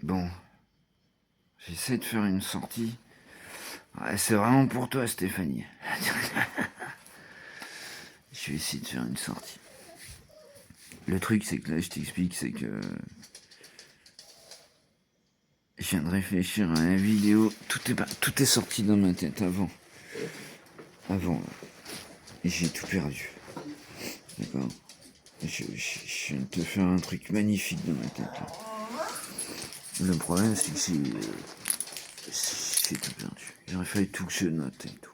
Bon, j'essaie de faire une sortie. Ouais, c'est vraiment pour toi, Stéphanie. Je vais essayer de faire une sortie. Le truc, c'est que là, je t'explique, c'est que je viens de réfléchir à la vidéo. Tout est sorti dans ma tête avant. Et j'ai tout perdu. D'accord. Je viens de te faire un truc magnifique dans ma tête. Là. Le problème, c'est que j'ai tout perdu. J'aurais fallu tout que je note et tout.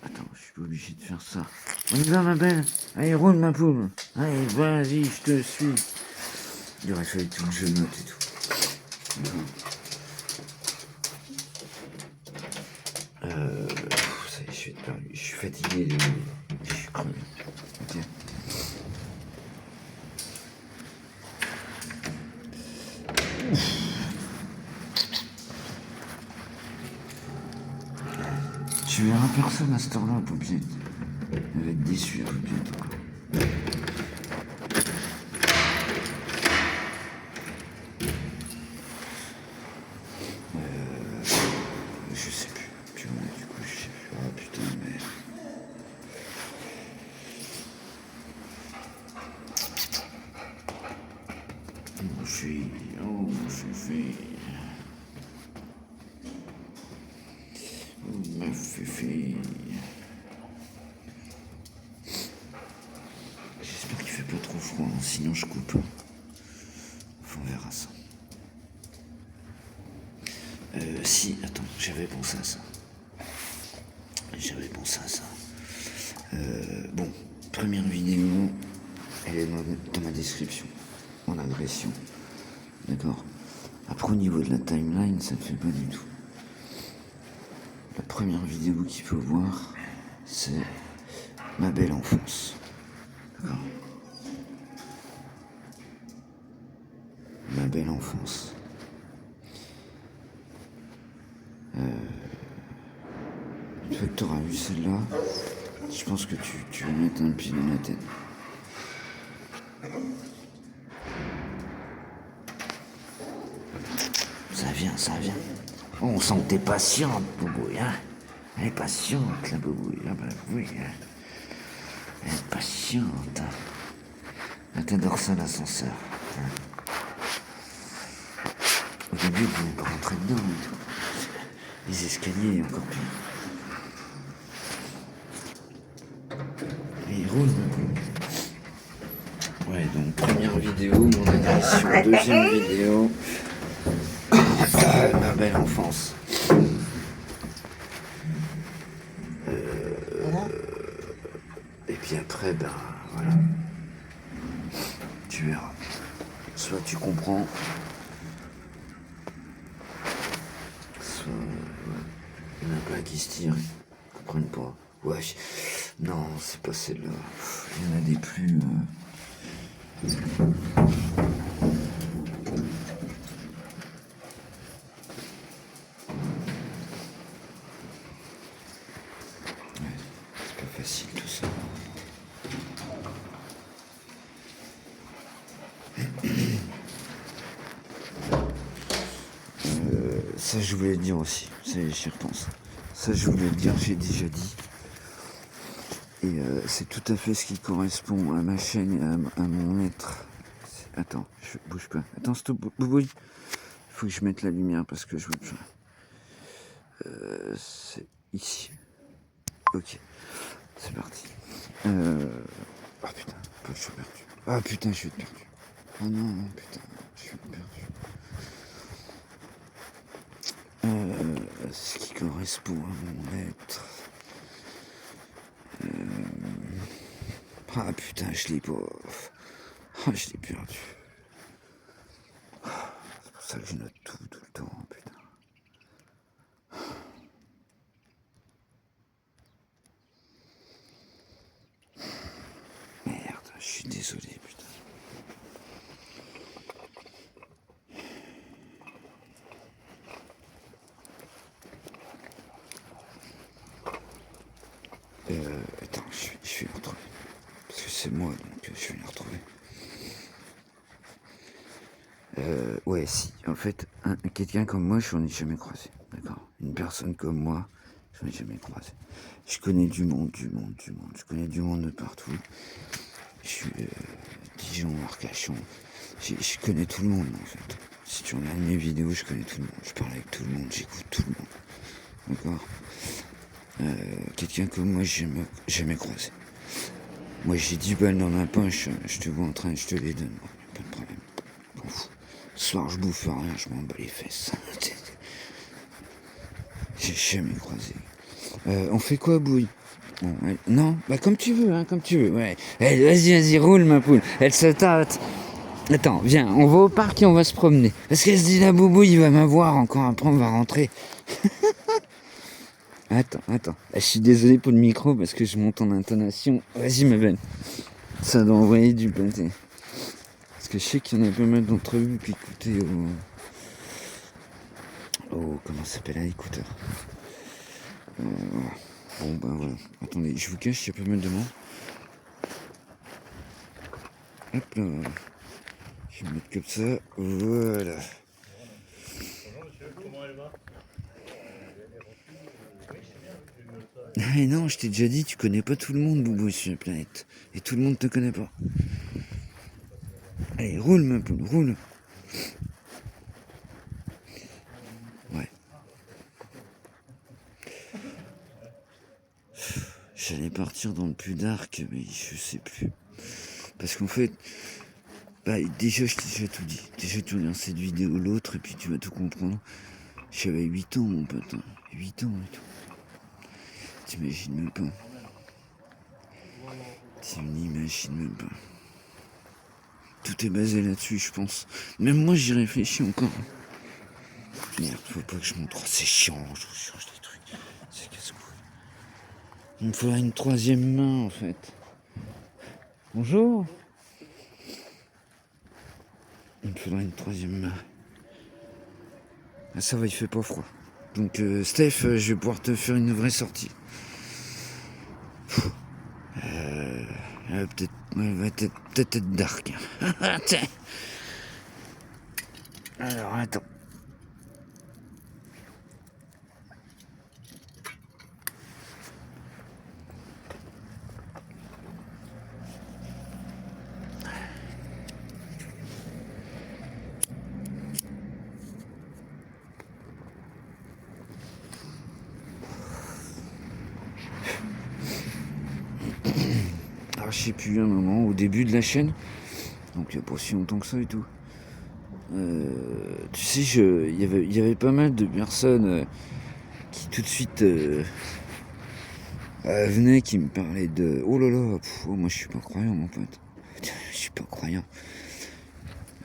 Attends, je suis pas obligé de faire ça. On y va, ma belle. Allez, roule, ma poule. Allez, vas-y, je te suis. Il aurait fallu tout que je note et tout. Ça y est, je suis perdu. Je suis fatigué. Je suis crevé. Ok. Tu verras personne à cette heure-là, Paupiette. Elle va être déçue, la Paupiette, encore. Je sais plus. Tu vois, du coup, je sais plus. Ah putain, mais... Mon chéri, oh mon féfé. Oh ma féfé. J'espère qu'il fait pas trop froid, hein, sinon je coupe. Enfin, on verra ça. Si, attends, j'avais pensé à ça. Bon, première vidéo, elle est dans ma description, en agression. D'accord. Après, au niveau de la timeline, ça ne fait pas du tout. La première vidéo qu'il faut voir, c'est ma belle enfance. D'accord. Ma belle enfance. Une fois que tu auras vu celle-là, je pense que tu vas mettre un pied dans la tête. Ça vient. Oh, on sent que t'es patiente, Boubouille, hein. Elle est patiente, la Boubouille. Ah bah oui, hein. Elle est patiente. Elle t'adore ça, l'ascenseur. Hein. Au début, vous n'êtes pas rentré dedans et tout. Les escaliers, encore pire. Et il roule, ouais, donc première vidéo, mon agression. Deuxième vidéo, ma belle enfance. Et puis après, ben voilà. Tu verras. Soit tu comprends, soit il y en a plein qui se tirent, ils comprennent pas. Ouais, non, c'est pas celle-là. Il y en a des plus. C'est pas facile tout ça. Ça, je voulais le dire aussi. Ça, j'y repense. Ça, je voulais le dire, j'ai déjà dit. Et c'est tout à fait ce qui correspond à ma chaîne et à mon être. Attends, je bouge pas. Attends, stop, Boubouille. Il faut que je mette la lumière parce que je veux plus. C'est ici. Ok, c'est parti. Ah putain, je suis perdu. Ah putain, je suis perdu. Oh non, putain, je suis perdu. Ce qui correspond à mon être. Ah putain, je l'ai pas. Ah, je l'ai perdu. C'est pour ça que je note tout le temps, putain. Merde, je suis désolé, putain. Attends, je vais la retrouver. Parce que c'est moi, donc je vais la retrouver. Ouais, si, en fait, quelqu'un comme moi, je n'en ai jamais croisé, d'accord. Une personne comme moi, je n'en ai jamais croisé. Je connais du monde. Je connais du monde de partout. Je suis Dijon, Arcachon. Je connais tout le monde, en fait. Si tu regardes mes vidéos, je connais tout le monde. Je parle avec tout le monde, j'écoute tout le monde. D'accord. Quelqu'un comme moi, je n'ai jamais croisé. Moi, j'ai 10 balles dans ma poche, je te vois en train, je te les donne. Moi, pas de problème. M'en fous. Ce soir, je bouffe rien, je m'en bats les fesses. J'ai jamais croisé. On fait quoi, Bouille? Bon, non, bah comme tu veux, comme tu veux. Ouais. Vas-y, roule, ma poule. Elle se tâte. Attends, viens, on va au parc et on va se promener. Parce qu'elle se dit, la boubou, il va m'avoir encore, après on va rentrer. Attends. Je suis désolé pour le micro parce que je monte en intonation. Vas-y, ma belle. Ça doit envoyer du pâté. Parce que je sais qu'il y en a pas mal d'entre vous qui écoutaient comment ça s'appelle, à l'écouteur. Voilà. Bon, ben voilà. Attendez, je vous cache, il y a pas mal de monde. Hop là. Je vais me mettre comme ça. Voilà. Ah non, je t'ai déjà dit, tu connais pas tout le monde, Boubou, sur la planète. Et tout le monde te connaît pas. Allez, roule, ma poule, roule. Ouais. J'allais partir dans le plus dark, mais je sais plus. Parce qu'en fait, déjà, je t'ai déjà tout dit. Déjà, tu regardes cette vidéo, l'autre, et puis tu vas tout comprendre. J'avais 8 ans, mon pote. 8 ans et tout. T'imagines même pas. Tu n'imagines même pas. Tout est basé là-dessus, je pense. Même moi, j'y réfléchis encore. Merde, faut pas que je montre. Oh, c'est chiant, je vous change des trucs. C'est casse-couille. Il me faudra une troisième main, en fait. Bonjour. Il me faudra une troisième main. Ah, ça va, il fait pas froid. Donc, Steph, je vais pouvoir te faire une vraie sortie. Peut-être être dark. Alors, attends. Alors, je sais plus, un moment, au début de la chaîne, donc il n'y a pas si longtemps que ça et tout. Tu sais, il y avait pas mal de personnes qui tout de suite venaient, qui me parlaient de... Oh là là, moi je suis pas croyant, mon pote. Je suis pas croyant.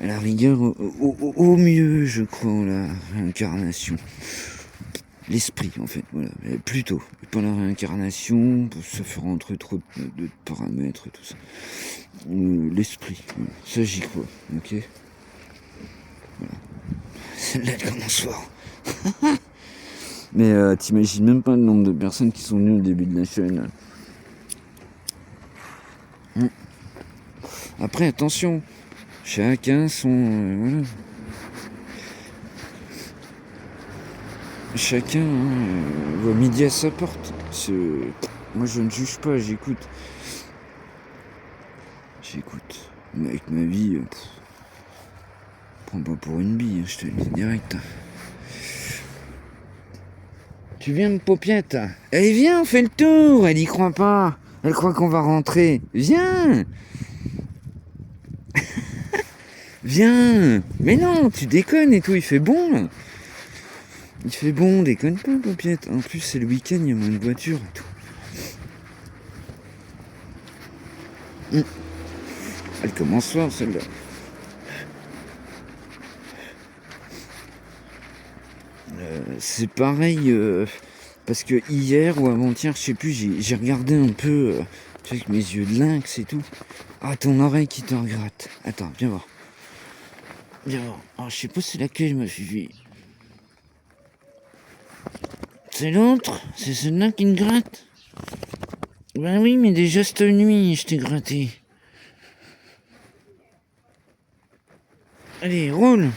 À la rigueur, au mieux, je crois en la réincarnation. L'esprit, en fait, voilà. Plutôt. Pas la réincarnation, ça fera entre trop de paramètres et tout ça. L'esprit, ça j'y crois, ok. Voilà. Celle-là, elle commence fort. Mais t'imagines même pas le nombre de personnes qui sont venues au début de la chaîne. Après, attention, chacun son... voilà. Chacun voit midi à sa porte. Moi, je ne juge pas, j'écoute. Mais avec ma vie, prends pas pour une bille, je te le dis direct. Tu viens de paupiette? Allez, viens, on fait le tour. Elle y croit pas. Elle croit qu'on va rentrer. Viens. Viens. Mais non, tu déconnes et tout, il fait bon là. Il fait bon, déconne pas, paupiette. En plus, c'est le week-end, il y a moins de voitures et tout. Elle commence fort, celle-là. C'est pareil, parce que hier ou avant-hier, je sais plus, j'ai regardé un peu, tu sais, avec mes yeux de lynx et tout. Ah, ton oreille qui te regratte. Attends, viens voir. Viens voir. Oh, je sais pas c'est laquelle, ma fille. C'est l'autre? C'est celle-là qui me gratte? Ben oui, mais déjà cette nuit, je t'ai gratté. Allez, roule.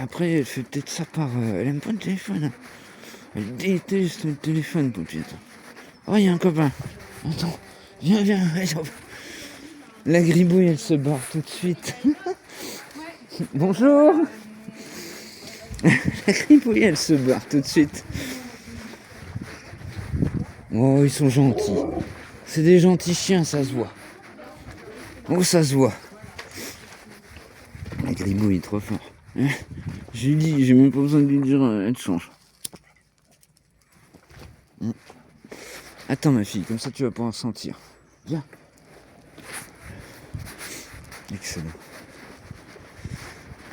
Après, elle fait peut-être ça par... elle aime pas le téléphone. Elle déteste le téléphone, Poupette. Oh, il y a un copain. Attends, viens. La gribouille, elle se barre tout de suite. Bonjour. La gribouille, elle se barre tout de suite. Oh, ils sont gentils. C'est des gentils chiens, ça se voit. Oh, ça se voit. La gribouille est trop fort. J'ai dit, j'ai même pas besoin de lui dire, elle change. Attends, ma fille, comme ça tu vas pouvoir sentir. Viens. Excellent.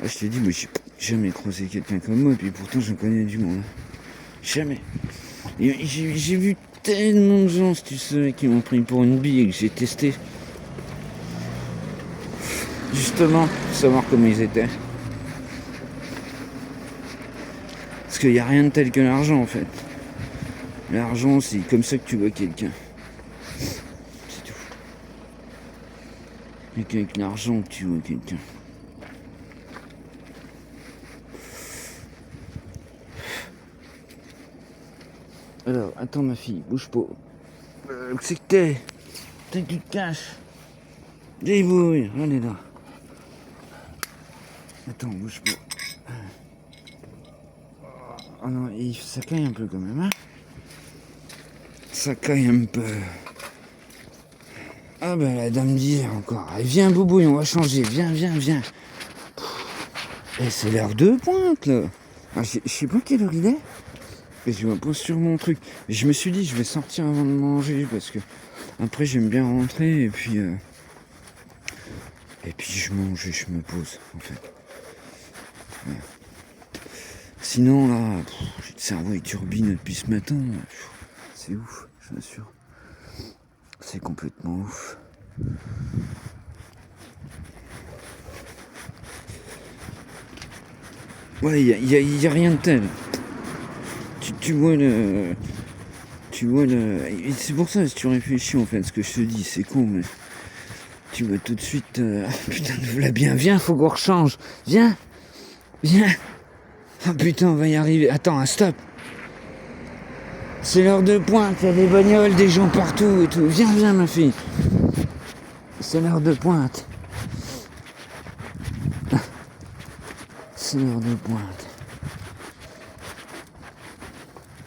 Ah, je te dis, moi, j'ai jamais croisé quelqu'un comme moi, et puis pourtant, j'en connais du monde. Jamais. J'ai vu tellement de gens, si tu sais, qui m'ont pris pour une bille et que j'ai testé. Justement, pour savoir comment ils étaient. Parce qu'il n'y a rien de tel que l'argent, en fait. L'argent, c'est comme ça que tu vois quelqu'un. C'est tout. Et qu'avec l'argent que tu vois quelqu'un. Alors, attends ma fille, bouge pas. C'est que t'es qui te cache. Débrouille, elle est là. Attends, bouge pas. Oh non, ça caille un peu quand même, hein. Ça caille un peu. Ah ben la dame d'hier encore. Allez, viens Boubouille, on va changer. Viens. Et c'est l'heure de pointe là. Ah, je sais pas quelle heure il est. Et je me pose sur mon truc. Et je me suis dit je vais sortir avant de manger parce que après j'aime bien rentrer et puis je mange et je me pose en fait. Ouais. Sinon là, j'ai le cerveau il turbine depuis ce matin. C'est ouf, je m'assure. C'est complètement ouf. Ouais, il y a rien de tel. Tu vois le... C'est pour ça, si tu réfléchis en fait, ce que je te dis, c'est con, mais... Tu vois tout de suite... putain, voilà bien, viens, faut qu'on rechange. Viens. Ah putain, on va y arriver. Attends, un stop. C'est l'heure de pointe, il y a des bagnoles, des gens partout et tout. Viens, ma fille. C'est l'heure de pointe. C'est l'heure de pointe.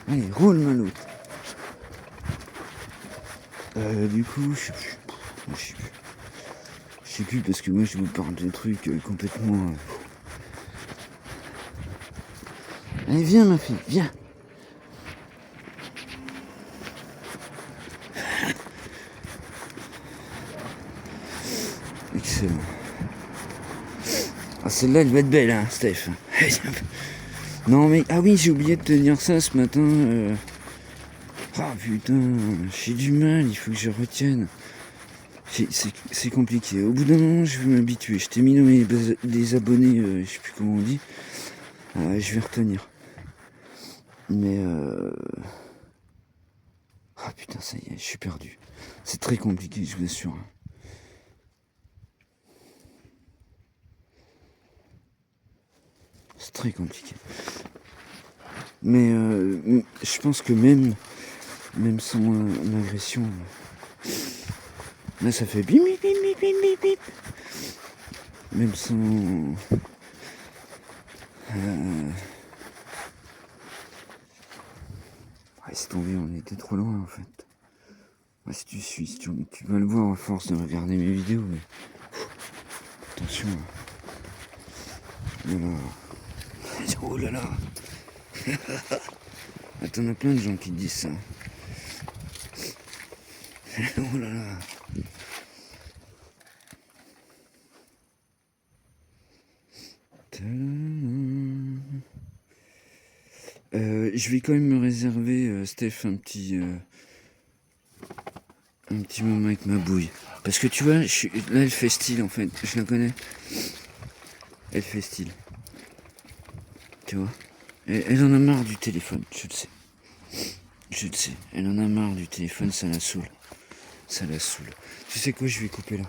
Allez, roule ma loupe. Du coup, je sais plus parce que moi je vous parle de trucs complètement... Allez, viens ma fille, viens. Excellent. Ah, celle-là, elle va être belle, hein, Steph. Non, mais... Ah oui, j'ai oublié de te dire ça ce matin. Ah putain, j'ai du mal, il faut que je retienne. C'est compliqué. Au bout d'un moment, je vais m'habituer. Je t'ai mis dans les abonnés, je sais plus comment on dit. Je vais retenir. Mais... Ah putain, ça y est, je suis perdu. C'est très compliqué, je vous assure. C'est très compliqué. Mais je pense que même sans agression, là ça fait bip bip bip bip bip bip. Même sans... c'est tombé, on était trop loin en fait. Ouais, si tu suis, tu vas le voir à force de regarder mes vidéos. Mais... Attention. Voilà. Oh là là. Attends, on a plein de gens qui disent ça. Oh là là. Je vais quand même me réserver, Steph, un petit moment avec ma bouille. Parce que tu vois, là elle fait style en fait. Je la connais. Elle fait style. Tu vois, elle en a marre du téléphone, je le sais. Elle en a marre du téléphone, ça la saoule. Tu sais quoi, je vais couper là.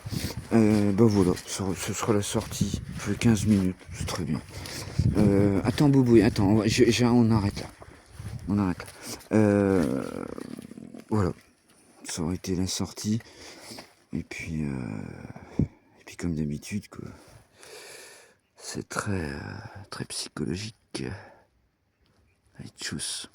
Bah voilà, ce sera la sortie. Je fais 15 minutes, c'est très bien. Attends, Boubouille, attends, on arrête là. On arrête là. Voilà. Ça aurait été la sortie. Et puis comme d'habitude, quoi. C'est très psychologique. Allez, tchuss.